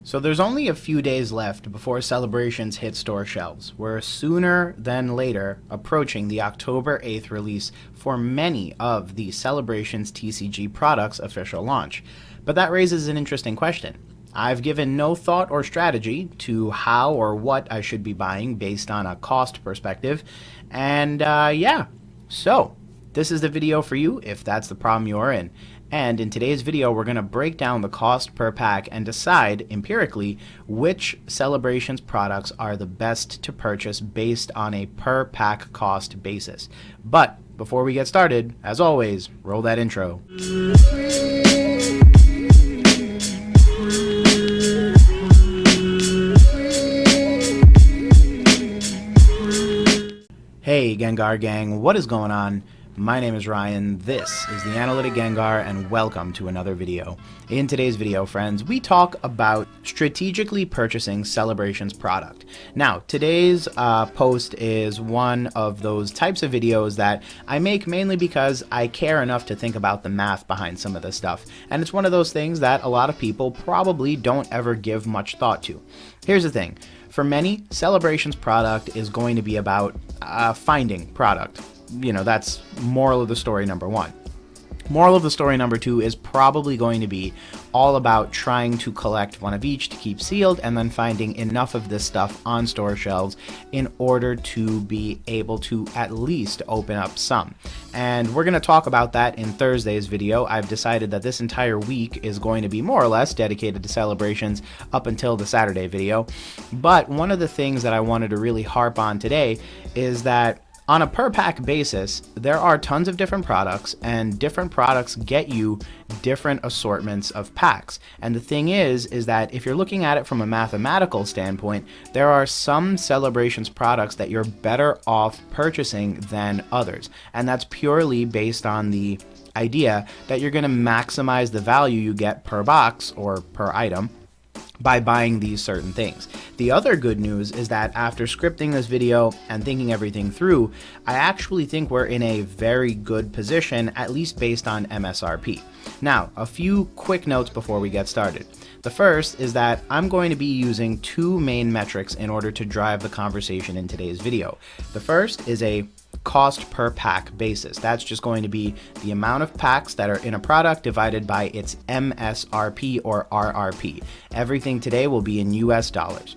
So there's only a few days left before celebrations hit store shelves. We're sooner than later approaching the October 8th release for many of the Celebrations TCG products' official launch. But that raises an interesting question. I've given no thought or strategy to how or what I should be buying based on a cost perspective. And so this is the video for you if that's the problem you're in. And in today's video, we're going to break down the cost per pack and decide empirically which Celebrations products are the best to purchase based on a per pack cost basis. But before we get started, as always, roll that intro. Hey Gengar Gang, what is going on? My name is Ryan, this is the Analytic Gengar, and welcome to another video. In today's video, friends, we talk about strategically purchasing Celebrations product. Now, today's post is one of those types of videos that I make mainly because I care enough to think about the math behind some of this stuff, and it's one of those things that a lot of people probably don't ever give much thought to. Here's the thing. For many, Celebrations product is going to be about finding product. You know, that's moral of the story number one. Moral of the story number two is probably going to be all about trying to collect one of each to keep sealed and then finding enough of this stuff on store shelves in order to be able to at least open up some. And we're going to talk about that in Thursday's video. I've decided that this entire week is going to be more or less dedicated to Celebrations up until the Saturday video. But one of the things that I wanted to really harp on today is that on a per pack basis, there are tons of different products, and different products get you different assortments of packs. And the thing is that if you're looking at it from a mathematical standpoint, there are some Celebrations products that you're better off purchasing than others. And that's purely based on the idea that you're going to maximize the value you get per box or per item by buying these certain things. The other good news is that after scripting this video and thinking everything through, I actually think we're in a very good position, at least based on MSRP. Now, a few quick notes before we get started. The first is that I'm going to be using two main metrics in order to drive the conversation in today's video. The first is a cost per pack basis. That's just going to be the amount of packs that are in a product divided by its MSRP or RRP. Everything today will be in US dollars.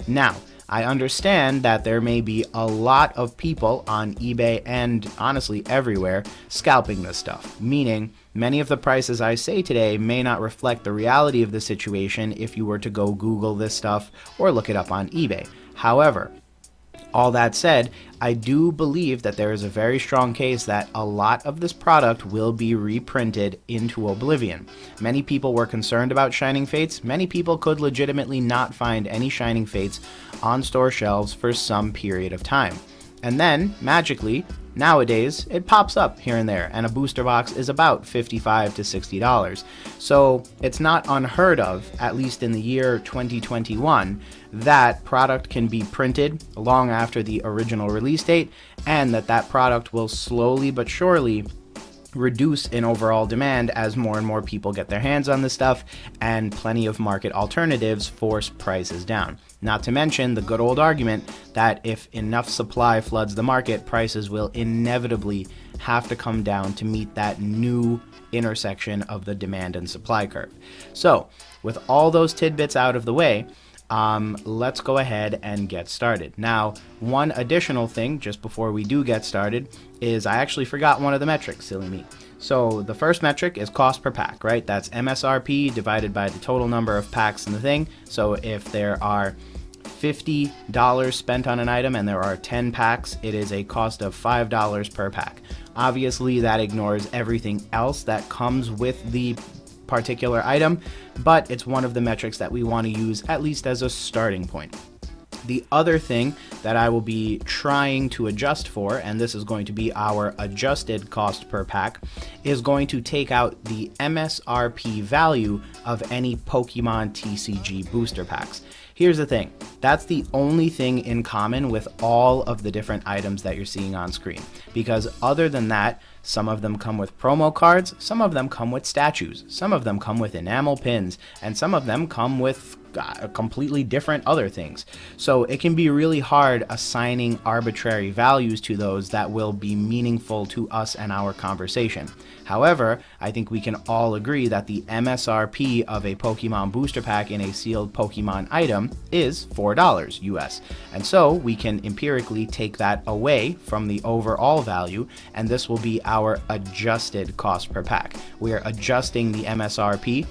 Now, I understand that there may be a lot of people on eBay and honestly everywhere scalping this stuff, meaning many of the prices I say today may not reflect the reality of the situation if you were to go Google this stuff or look it up on eBay. However, all that said, I do believe that there is a very strong case that a lot of this product will be reprinted into oblivion. Many people were concerned about Shining Fates. Many people could legitimately not find any Shining Fates on store shelves for some period of time. And then, magically, nowadays, it pops up here and there, and a booster box is about $55 to $60. So it's not unheard of, at least in the year 2021, that product can be printed long after the original release date, and that product will slowly but surely reduce in overall demand as more and more people get their hands on this stuff and plenty of market alternatives force prices down. Not to mention the good old argument that if enough supply floods the market, prices will inevitably have to come down to meet that new intersection of the demand and supply curve. So, with all those tidbits out of the way, let's go ahead and get started. Now, one additional thing just before we do get started is I actually forgot one of the metrics, silly me. So the first metric is cost per pack, right? That's MSRP divided by the total number of packs in the thing. So if there are $50 spent on an item and there are 10 packs, it is a cost of $5 per pack. Obviously, that ignores everything else that comes with the particular item, but it's one of the metrics that we want to use at least as a starting point. The other thing that I will be trying to adjust for, and this is going to be our adjusted cost per pack, is going to take out the MSRP value of any Pokemon TCG booster packs. Here's the thing, that's the only thing in common with all of the different items that you're seeing on screen, because other than that, some of them come with promo cards, some of them come with statues, some of them come with enamel pins, and some of them come with completely different other things. So it can be really hard assigning arbitrary values to those that will be meaningful to us and our conversation. However, I think we can all agree that the MSRP of a Pokemon booster pack in a sealed Pokemon item is $4 US. And so we can empirically take that away from the overall value, and this will be our adjusted cost per pack. We are adjusting the MSRP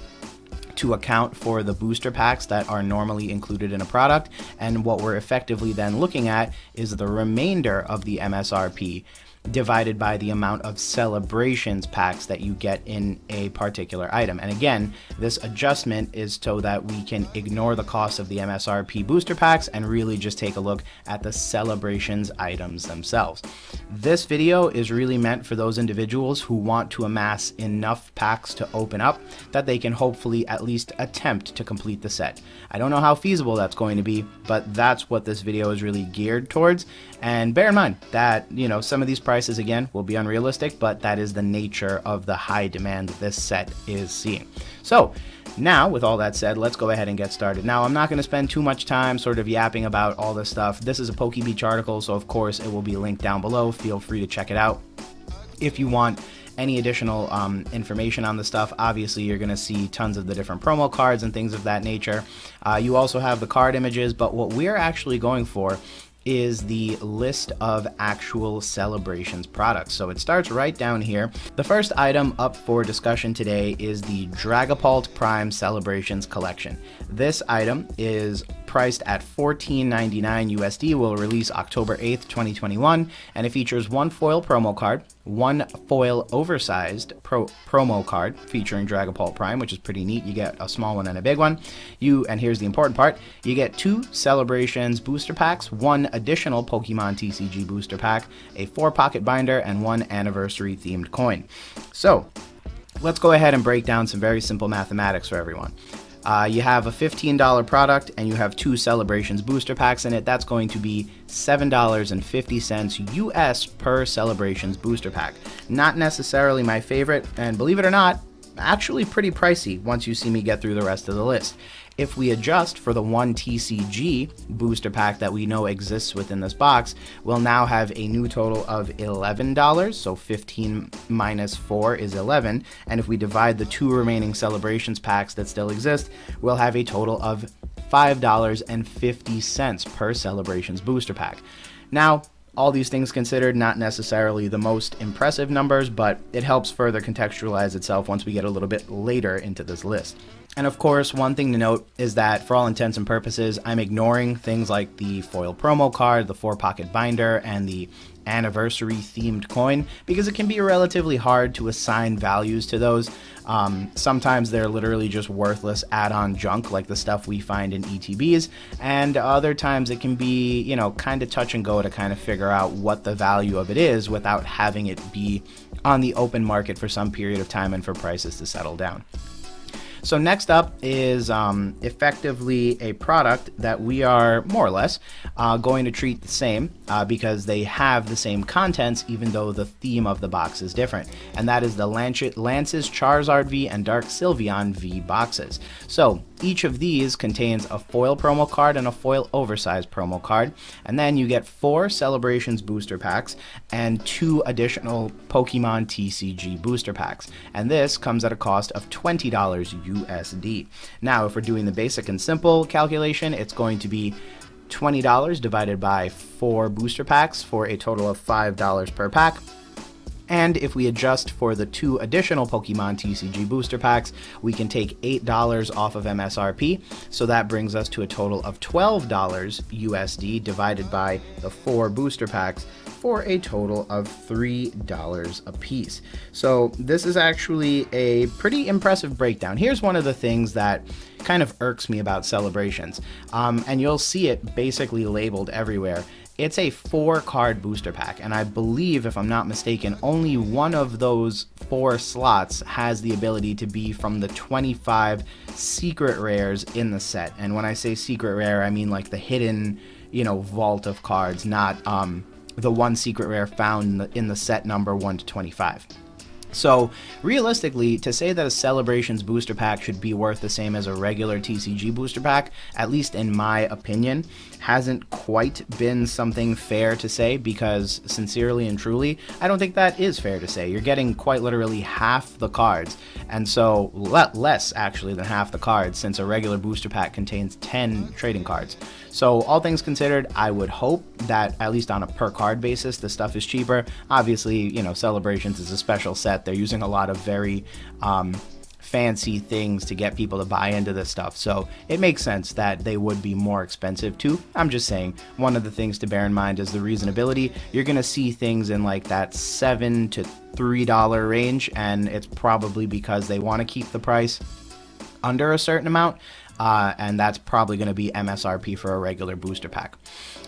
to account for the booster packs that are normally included in a product, and what we're effectively then looking at is the remainder of the MSRP divided by the amount of celebrations packs that you get in a particular item. And again, this adjustment is so that we can ignore the cost of the MSRP booster packs and really just take a look at the celebrations items themselves. This video is really meant for those individuals who want to amass enough packs to open up that they can hopefully at least attempt to complete the set. I don't know how feasible that's going to be, but that's what this video is really geared towards. And bear in mind that, some of these prices again will be unrealistic, but that is the nature of the high demand that this set is seeing. So now, with all that said, let's go ahead and get started. Now, I'm not going to spend too much time sort of yapping about all this stuff. This is a PokeBeach article, so of course it will be linked down below. Feel free to check it out. If you want any additional information on the stuff, obviously you're going to see tons of the different promo cards and things of that nature. You also have the card images, but what we're actually going for is the list of actual celebrations products. So it starts right down here. The first item up for discussion today is the Dragopalt Prime Celebrations Collection. This item is priced at $14.99 USD, will release October 8th, 2021, and it features one foil promo card, one foil oversized promo card featuring Dragopalt Prime, which is pretty neat. You get a small one and a big one. And here's the important part, you get 2 Celebrations booster packs, 1 additional Pokemon TCG booster pack, a 4-pocket binder, and 1 anniversary themed coin. So let's go ahead and break down some very simple mathematics for everyone. You have a $15 product and you have 2 Celebrations booster packs in it. That's going to be $7.50 US per Celebrations booster pack. Not necessarily my favorite, and believe it or not, actually pretty pricey once you see me get through the rest of the list. If we adjust for the 1 TCG booster pack that we know exists within this box, we'll now have a new total of $11, so 15 minus 4 is 11, and if we divide the 2 remaining Celebrations packs that still exist, we'll have a total of $5.50 per Celebrations booster pack. Now, all these things considered, not necessarily the most impressive numbers, but it helps further contextualize itself once we get a little bit later into this list. And of course, one thing to note is that for all intents and purposes, I'm ignoring things like the foil promo card, the 4-pocket binder, and the anniversary themed coin, because it can be relatively hard to assign values to those. Sometimes they're literally just worthless add-on junk like the stuff we find in ETBs, and other times it can be, kind of touch and go to kind of figure out what the value of it is without having it be on the open market for some period of time and for prices to settle down. So next up is effectively a product that we are more or less going to treat the same because they have the same contents even though the theme of the box is different. And that is the Lance's Charizard V and Dark Sylveon V boxes. So each of these contains a foil promo card and a foil oversized promo card. And then you get 4 Celebrations booster packs and 2 additional Pokemon TCG booster packs. And this comes at a cost of $20 USD. Now, if we're doing the basic and simple calculation, it's going to be $20 divided by 4 booster packs for a total of $5 per pack. And if we adjust for the 2 additional Pokemon TCG booster packs, we can take $8 off of MSRP. So that brings us to a total of $12 USD divided by the 4 booster packs for a total of $3 a piece. So this is actually a pretty impressive breakdown. Here's one of the things that kind of irks me about Celebrations, and you'll see it basically labeled everywhere. It's a 4-card booster pack, and I believe, if I'm not mistaken, only one of those 4 slots has the ability to be from the 25 secret rares in the set. And when I say secret rare, I mean like the hidden, vault of cards, not the one secret rare found in the set number 1 to 25. So realistically, to say that a Celebrations booster pack should be worth the same as a regular TCG booster pack, at least in my opinion, hasn't quite been something fair to say, because sincerely and truly, I don't think that is fair to say. You're getting quite literally half the cards, and so less actually than half the cards, since a regular booster pack contains 10 trading cards. So all things considered, I would hope that at least on a per card basis, the stuff is cheaper. Obviously, you know, Celebrations is a special set. They're using a lot of very fancy things to get people to buy into this stuff, so it makes sense that they would be more expensive too. I'm just saying, one of the things to bear in mind is the reasonability. You're gonna see things in like that $7 to $3 range, and it's probably because they want to keep the price under a certain amount, and that's probably going to be MSRP for a regular booster pack.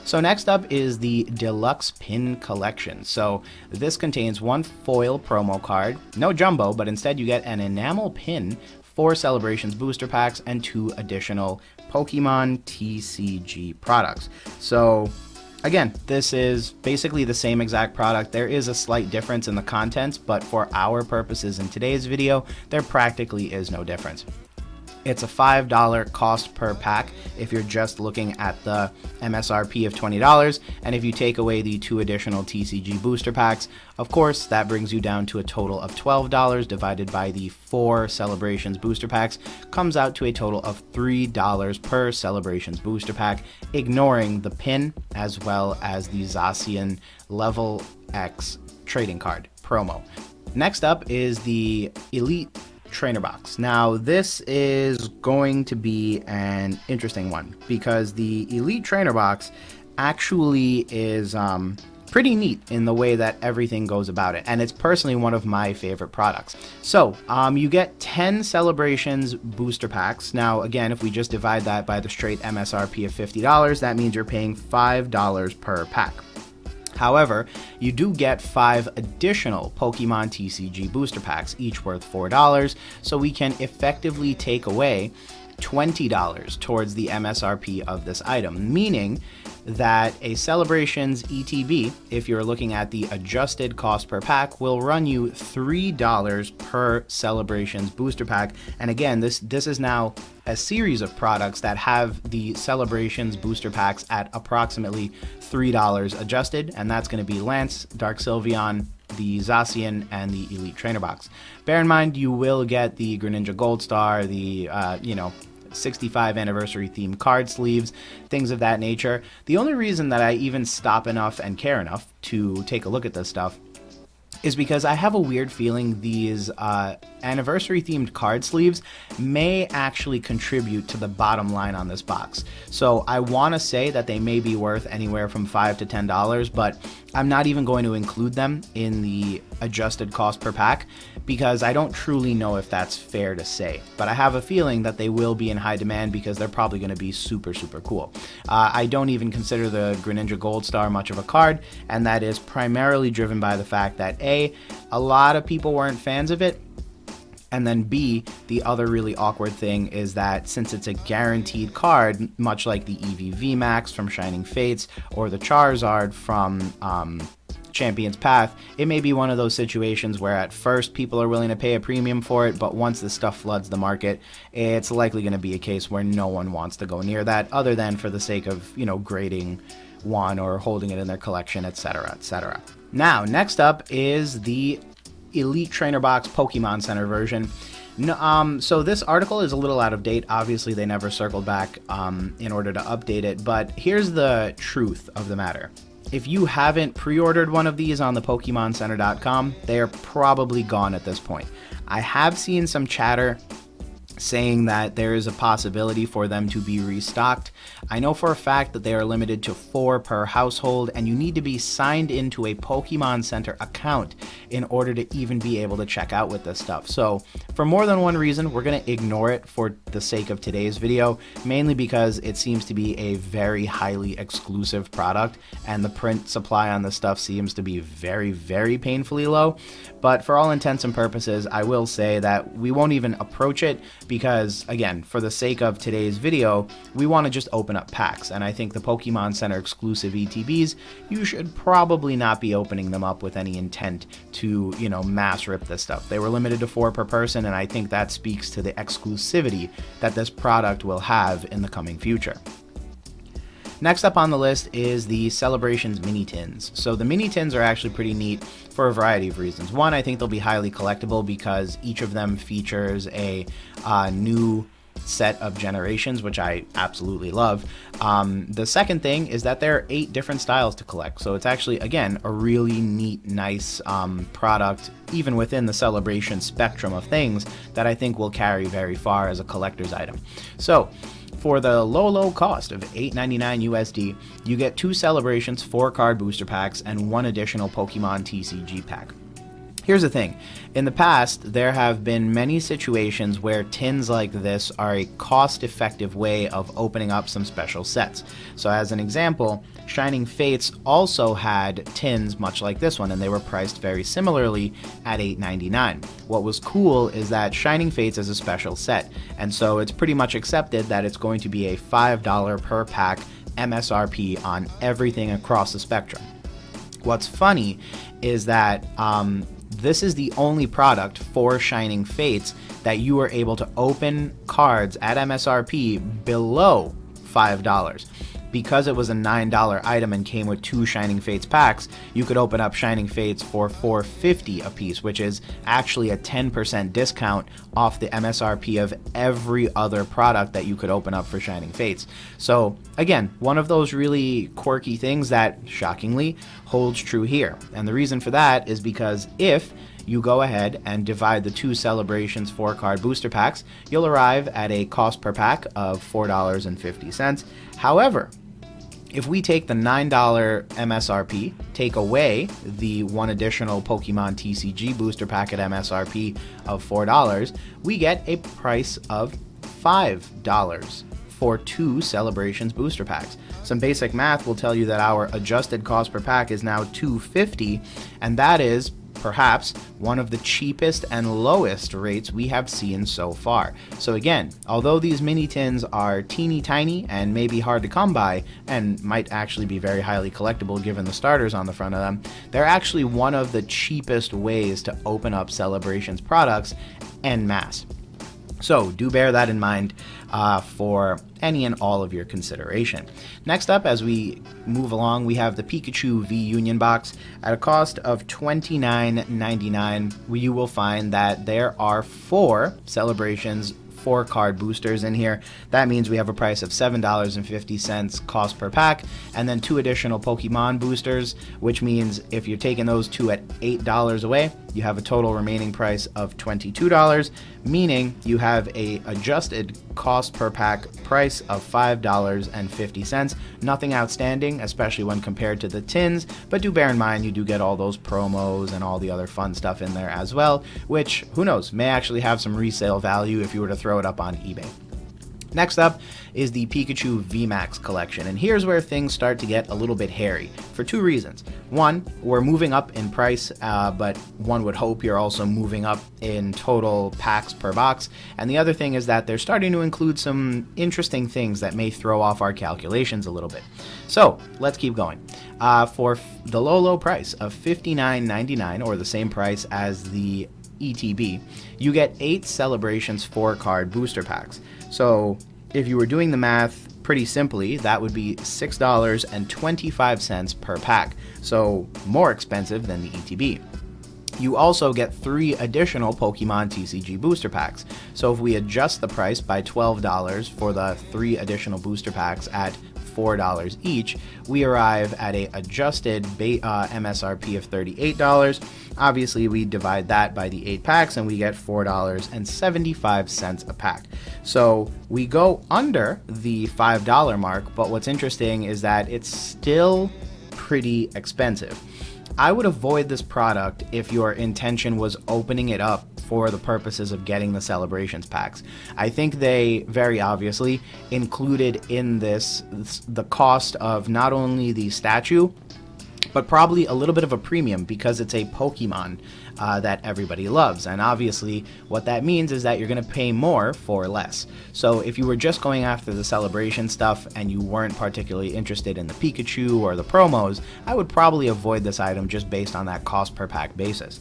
So next up is the Deluxe Pin Collection. So this contains one foil promo card, no jumbo, but instead you get an enamel pin, 4 Celebrations booster packs, and 2 additional Pokemon TCG products. So again, this is basically the same exact product. There is a slight difference in the contents, but for our purposes in today's video, there practically is no difference. It's a $5 cost per pack if you're just looking at the MSRP of $20, and if you take away the 2 additional TCG booster packs, of course, that brings you down to a total of $12 divided by the 4 Celebrations booster packs, comes out to a total of $3 per Celebrations booster pack, ignoring the pin as well as the Zacian Level X trading card promo. Next up is the Elite Trainer Box. Now this is going to be an interesting one, because the Elite Trainer Box actually is pretty neat in the way that everything goes about it, and it's personally one of my favorite products. So you get 10 Celebrations booster packs. Now again, if we just divide that by the straight MSRP of $50, that means you're paying $5 per pack. However, you do get 5 additional Pokemon TCG booster packs, each worth $4, so we can effectively take away $20 towards the MSRP of this item, meaning that a Celebrations ETB, if you're looking at the adjusted cost per pack, will run you $3 per Celebrations booster pack. And again, this is now a series of products that have the Celebrations booster packs at approximately $3 adjusted, and that's going to be Lance, Dark Sylveon, the Zacian, and the Elite Trainer Box. Bear in mind, you will get the Greninja Gold Star, the 65 anniversary themed card sleeves, things of that nature. The only reason that I even stop enough and care enough to take a look at this stuff is because I have a weird feeling these anniversary themed card sleeves may actually contribute to the bottom line on this box. So I want to say that they may be worth anywhere from $5 to $10, but I'm not even going to include them in the adjusted cost per pack, because I don't truly know if that's fair to say. But I have a feeling that they will be in high demand because they're probably going to be super, super cool. I don't even consider the Greninja Gold Star much of a card, and that is primarily driven by the fact that A, a lot of people weren't fans of it, and then B, the other really awkward thing is that since it's a guaranteed card, much like the EV VMAX from Shining Fates or the Charizard from Champion's Path, it may be one of those situations where at first people are willing to pay a premium for it, but once the stuff floods the market, it's likely going to be a case where no one wants to go near that, other than for the sake of, grading one or holding it in their collection, etc., etc. Now, next up is the Elite Trainer Box Pokemon Center version. So this article is a little out of date. Obviously, they never circled back in order to update it, but here's the truth of the matter. If you haven't pre-ordered one of these on the PokemonCenter.com, they are probably gone at this point. I have seen some chatter saying that there is a possibility for them to be restocked. I know for a fact that they are limited to 4 per household, and you need to be signed into a Pokemon Center account in order to even be able to check out with this stuff. So for more than one reason, we're going to ignore it for the sake of today's video, mainly because it seems to be a very highly exclusive product, and the print supply on this stuff seems to be very, very painfully low. But for all intents and purposes, I will say that we won't even approach it because, again, for the sake of today's video, we want to just open up packs, and I think the Pokemon Center exclusive ETBs, you should probably not be opening them up with any intent to, you know, mass rip this stuff. They were limited to 4 per person, and I think that speaks to the exclusivity that this product will have in the coming future. Next up on the list is the Celebrations Mini Tins. So the Mini Tins are actually pretty neat for a variety of reasons. One, I think they'll be highly collectible because each of them features a new set of generations, which I absolutely love. The second thing is that there are 8 different styles to collect. So it's actually, again, a really neat, nice product, even within the Celebration spectrum of things, that I think will carry very far as a collector's item. So for the low cost of $8.99 USD, you get 2 Celebrations 4-card booster packs and 1 additional Pokemon TCG pack. Here's the thing, in the past, there have been many situations where tins like this are a cost-effective way of opening up some special sets. So as an example, Shining Fates also had tins much like this one, and they were priced very similarly at $8.99. What was cool is that Shining Fates is a special set, and so it's pretty much accepted that it's going to be a $5 per pack MSRP on everything across the spectrum. What's funny is that this is the only product for Shining Fates that you are able to open cards at MSRP below $5. Because it was a $9 item and came with 2 Shining Fates packs, you could open up Shining Fates for $4.50 a piece, which is actually a 10% discount off the MSRP of every other product that you could open up for Shining Fates. So again, one of those really quirky things that, shockingly, holds true here. And the reason for that is because if you go ahead and divide the 2 Celebrations 4-card booster packs, you'll arrive at a cost per pack of $4.50. However, if we take the $9 MSRP, take away the 1 additional Pokemon TCG booster pack at MSRP of $4, we get a price of $5 for 2 Celebrations booster packs. Some basic math will tell you that our adjusted cost per pack is now $2.50, and that is perhaps one of the cheapest and lowest rates we have seen so far. So again, although these mini tins are teeny tiny and may be hard to come by and might actually be very highly collectible given the starters on the front of them, they're actually one of the cheapest ways to open up Celebrations products en masse. So do bear that in mind for any and all of your consideration. Next up, as we move along, we have the Pikachu V Union box. At a cost of $29.99, you will find that there are 4 Celebrations 4-card boosters in here. That means we have a price of $7.50 cost per pack, and then 2 additional Pokemon boosters, which means if you're taking those 2 at $8 away, you have a total remaining price of $22, meaning you have a adjusted cost per pack price of $5.50. Nothing outstanding, especially when compared to the tins, but do bear in mind you do get all those promos and all the other fun stuff in there as well, which, who knows, may actually have some resale value if you were to throw it up on eBay. Next up is the Pikachu VMAX collection, and here's where things start to get a little bit hairy for 2 reasons. One, we're moving up in price, but one would hope you're also moving up in total packs per box, and the other thing is that they're starting to include some interesting things that may throw off our calculations a little bit. So let's keep going. For the low price of $59.99, or the same price as the ETB, you get 8 Celebrations 4-card booster packs. So if you were doing the math pretty simply, that would be $6.25 per pack, so more expensive than the ETB. You also get 3 additional Pokemon TCG booster packs. So if we adjust the price by $12 for the 3 additional booster packs at $4 each, we arrive at a adjusted MSRP of $38. Obviously, we divide that by the 8 packs and we get $4.75 a pack. So we go under the $5 mark, but what's interesting is that it's still pretty expensive. I would avoid this product if your intention was opening it up for the purposes of getting the Celebrations packs. I think they very obviously included in this the cost of not only the statue, but probably a little bit of a premium because it's a Pokemon that everybody loves. And obviously what that means is that you're going to pay more for less. So if you were just going after the celebration stuff and you weren't particularly interested in the Pikachu or the promos, I would probably avoid this item just based on that cost per pack basis.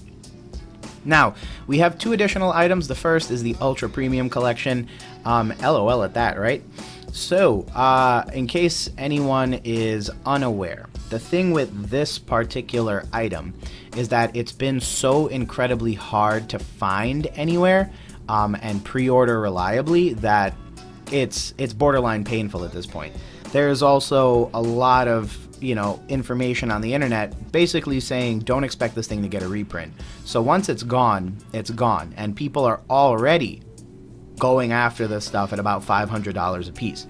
Now, we have two additional items. The first is the Ultra Premium Collection. LOL at that, right? So, in case anyone is unaware, the thing with this particular item is that it's been so incredibly hard to find anywhere and pre-order reliably that it's borderline painful at this point. There's also a lot of information on the internet basically saying don't expect this thing to get a reprint. So once it's gone, and people are already going after this stuff at about $500 a piece.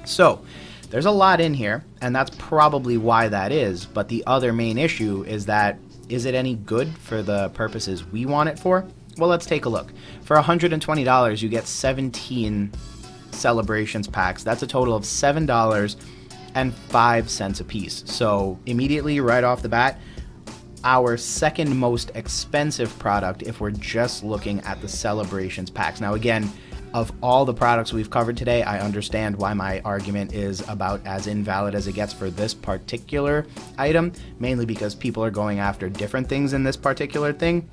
So there's a lot in here, and that's probably why that is. But the other main issue is that, is it any good for the purposes we want it for? Well, let's take a look. For $120, you get 17 celebrations packs. That's a total of $7.05 a piece. So immediately right off the bat, our second most expensive product if we're just looking at the celebrations packs. Now again, of all the products we've covered today, I understand why my argument is about as invalid as it gets for this particular item, mainly because people are going after different things in this particular thing.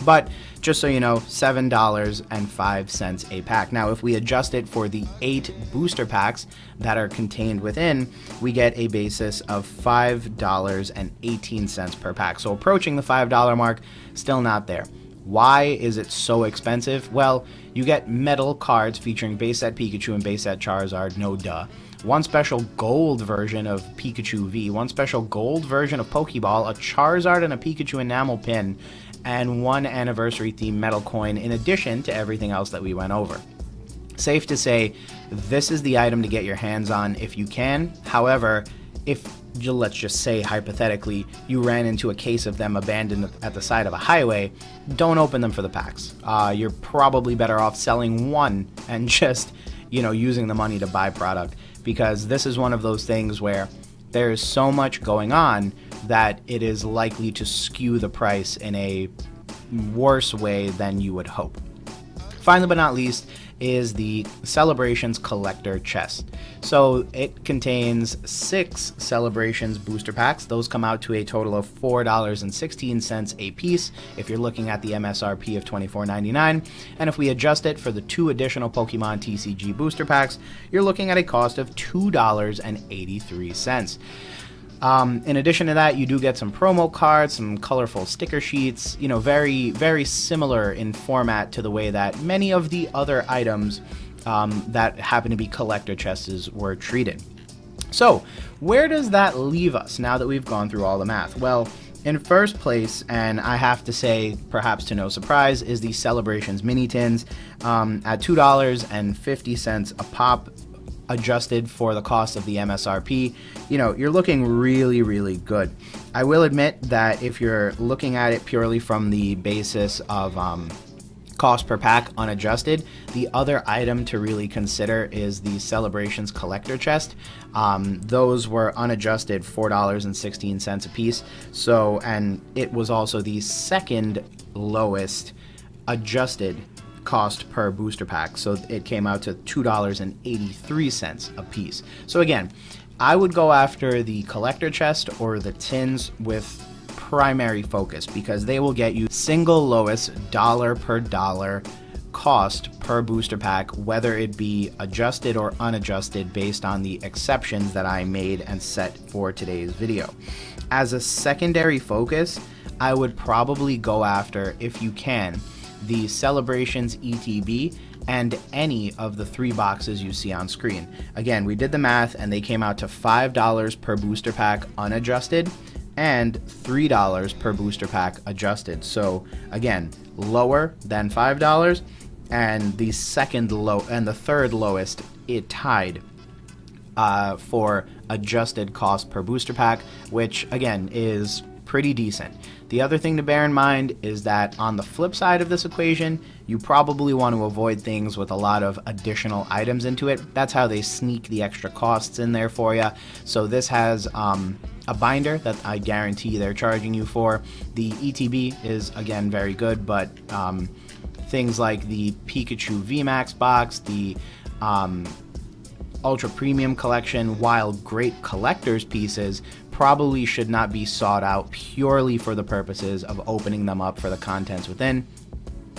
But just so you know, $7.05 a pack. Now, if we adjust it for the 8 booster packs that are contained within, we get a basis of $5.18 per pack. So approaching the $5 mark, still not there. Why is it so expensive? Well, you get metal cards featuring base set Pikachu and base set Charizard, no duh. One special gold version of Pikachu V, one special gold version of Pokeball, a Charizard and a Pikachu enamel pin, and one anniversary themed metal coin in addition to everything else that we went over. Safe to say, this is the item to get your hands on if you can. However, if, let's just say hypothetically, you ran into a case of them abandoned at the side of a highway, don't open them for the packs. You're probably better off selling one and just, using the money to buy product, because this is one of those things where there's so much going on that it is likely to skew the price in a worse way than you would hope. Finally but not least is the Celebrations Collector Chest. So it contains 6 Celebrations booster packs. Those come out to a total of $4.16 a piece if you're looking at the MSRP of $24.99. And if we adjust it for the 2 additional Pokemon TCG booster packs, you're looking at a cost of $2.83. In addition to that, you do get some promo cards, some colorful sticker sheets, very, very similar in format to the way that many of the other items that happen to be collector chests were treated. So, where does that leave us now that we've gone through all the math? Well, in first place, and I have to say, perhaps to no surprise, is the Celebrations mini tins at $2.50 a pop. Adjusted for the cost of the MSRP, you're looking really, really good. I will admit that if you're looking at it purely from the basis of cost per pack unadjusted, the other item to really consider is the Celebrations Collector Chest. Those were unadjusted $4.16 a piece. So, and it was also the second lowest adjusted cost per booster pack, so it came out to $2.83 a piece. So again, I would go after the collector chest or the tins with primary focus, because they will get you single lowest dollar per dollar cost per booster pack, whether it be adjusted or unadjusted based on the exceptions that I made and set for today's video. As a secondary focus, I would probably go after, if you can, the Celebrations ETB and any of the 3 boxes you see on screen. Again, we did the math and they came out to $5 per booster pack unadjusted and $3 per booster pack adjusted. So again, lower than $5, and the second low and the third lowest, it tied for adjusted cost per booster pack, which again is pretty decent. The other thing to bear in mind is that on the flip side of this equation, you probably want to avoid things with a lot of additional items into it. That's how they sneak the extra costs in there for you. So this has a binder that I guarantee they're charging you for. The ETB is, again, very good, but things like the Pikachu VMAX box, the Ultra Premium Collection, while great collector's pieces, probably should not be sought out purely for the purposes of opening them up for the contents within.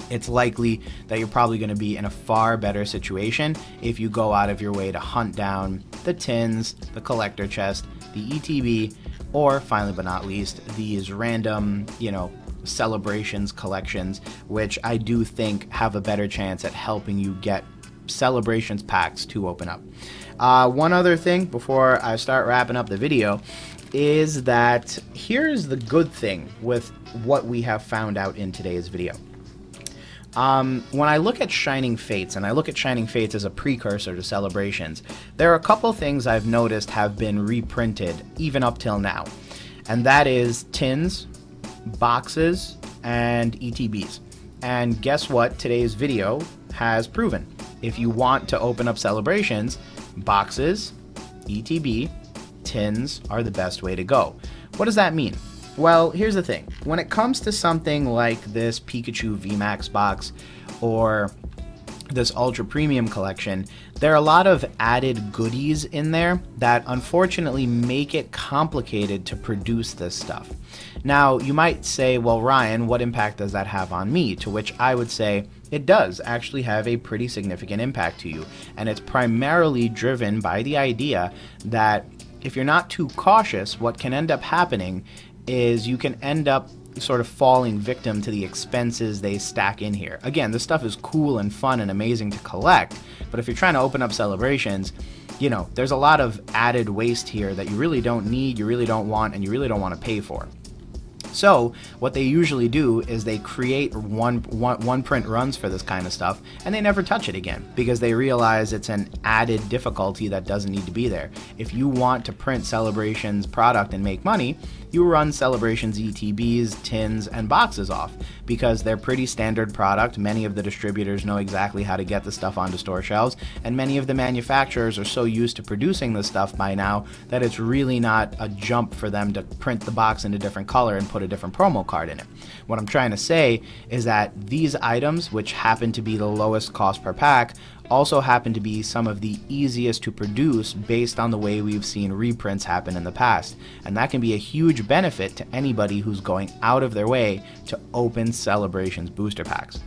It's likely that you're probably going to be in a far better situation if you go out of your way to hunt down the tins, the collector chest, the ETB, or finally but not least, these random, celebrations collections, which I do think have a better chance at helping you get celebrations packs to open up. One other thing before I start wrapping up the video is that here's the good thing with what we have found out in today's video. When I look at Shining Fates, and I look at Shining Fates as a precursor to Celebrations, there are a couple things I've noticed have been reprinted even up till now, and that is tins, boxes, and ETBs. And guess what today's video has proven? If you want to open up Celebrations, boxes, ETB, tins are the best way to go. What does that mean? Well, here's the thing. When it comes to something like this Pikachu VMAX box or this Ultra Premium collection, there are a lot of added goodies in there that unfortunately make it complicated to produce this stuff. Now, you might say, well, Ryan, what impact does that have on me? To which I would say, it does actually have a pretty significant impact to you. And it's primarily driven by the idea that if you're not too cautious, what can end up happening is you can end up sort of falling victim to the expenses they stack in here. Again, this stuff is cool and fun and amazing to collect, but if you're trying to open up Celebrations, there's a lot of added waste here that you really don't need, you really don't want, and you really don't want to pay for. So what they usually do is they create one print runs for this kind of stuff, and they never touch it again because they realize it's an added difficulty that doesn't need to be there. If you want to print Celebrations product and make money, you run Celebrations ETBs, tins, and boxes off because they're pretty standard product. Many of the distributors know exactly how to get the stuff onto store shelves, and many of the manufacturers are so used to producing this stuff by now that it's really not a jump for them to print the box in a different color and put a different promo card in it. What I'm trying to say is that these items, which happen to be the lowest cost per pack, also happen to be some of the easiest to produce based on the way we've seen reprints happen in the past. And that can be a huge benefit to anybody who's going out of their way to open Celebrations booster packs.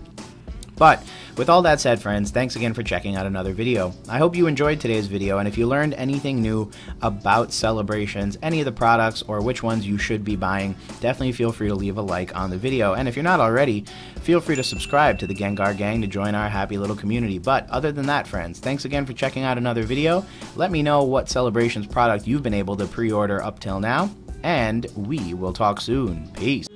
But with all that said, friends, thanks again for checking out another video. I hope you enjoyed today's video, and if you learned anything new about Celebrations, any of the products, or which ones you should be buying, definitely feel free to leave a like on the video. And if you're not already, feel free to subscribe to the Gengar Gang to join our happy little community. But other than that, friends, thanks again for checking out another video. Let me know what Celebrations product you've been able to pre-order up till now, and we will talk soon. Peace.